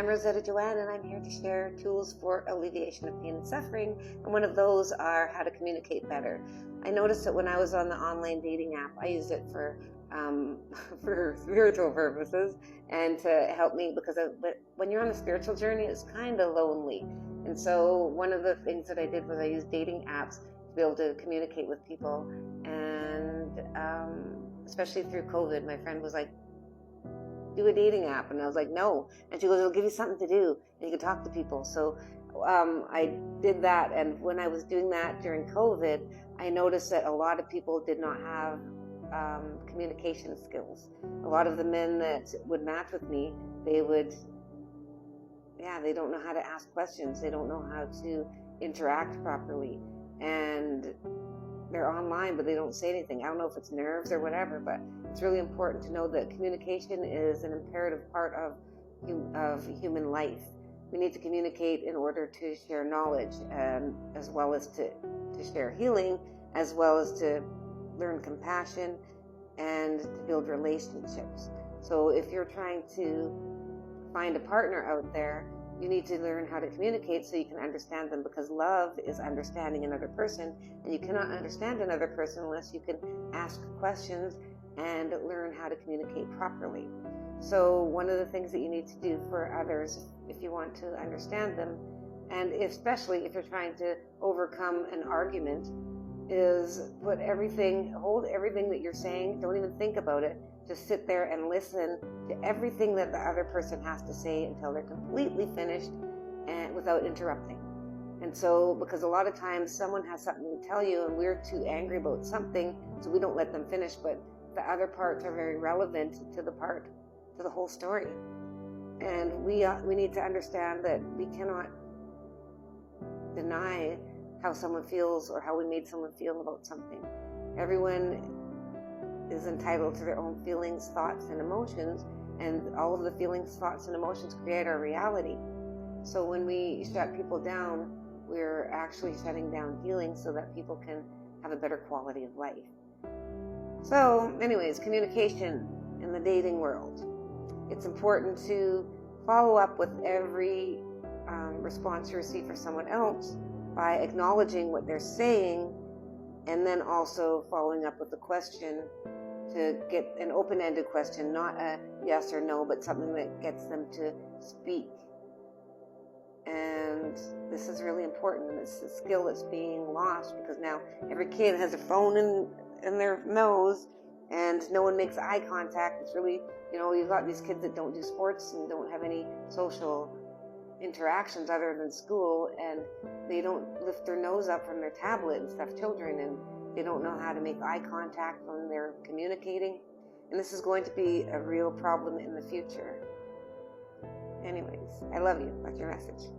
I'm rosettajoanne, and I'm here to share tools for alleviation of pain and suffering, and one of those are how to communicate better. I noticed that when I was on the online dating app, I used it for spiritual purposes and to help me, because when you're on a spiritual journey, it's kind of lonely. And so one of the things that I did was I used dating apps to be able to communicate with people, and especially through COVID, my friend was like, do a dating app, and I was like, no. And she goes, it'll give you something to do and you can talk to people. So I did that, and when I was doing that during COVID, I noticed that a lot of people did not have communication skills. A lot of the men that would match with me, they don't know how to ask questions, they don't know how to interact properly, and they're online, but they don't say anything. I don't know if it's nerves or whatever, but it's really important to know that communication is an imperative part of human life. We need to communicate in order to share knowledge, and as well as to share healing, as well as to learn compassion and to build relationships. So if you're trying to find a partner out there, you need to learn how to communicate so you can understand them, because love is understanding another person, and you cannot understand another person unless you can ask questions and learn how to communicate properly. So one of the things that you need to do for others, if you want to understand them, and especially if you're trying to overcome an argument, is hold everything that you're saying, don't even think about it. Just sit there and listen to everything that the other person has to say until they're completely finished and without interrupting. And so, because a lot of times someone has something to tell you and we're too angry about something, so we don't let them finish, but the other parts are very relevant to the whole story. And we need to understand that we cannot deny how someone feels or how we made someone feel about something. Everyone is entitled to their own feelings, thoughts, and emotions, and all of the feelings, thoughts, and emotions create our reality. So when we shut people down, we're actually shutting down healing so that people can have a better quality of life. So anyways, communication in the dating world. It's important to follow up with every response you receive from someone else by acknowledging what they're saying, and then also following up with a question, to get an open-ended question, not a yes or no, but something that gets them to speak. And this is really important, and it's a skill that's being lost, because now every kid has a phone in their nose and no one makes eye contact. It's really, you've got these kids that don't do sports and don't have any social interactions other than school, and they don't lift their nose up from their tablet and stuff, children, and they don't know how to make eye contact when they're communicating. And this is going to be a real problem in the future. Anyways, I love you. That's your message.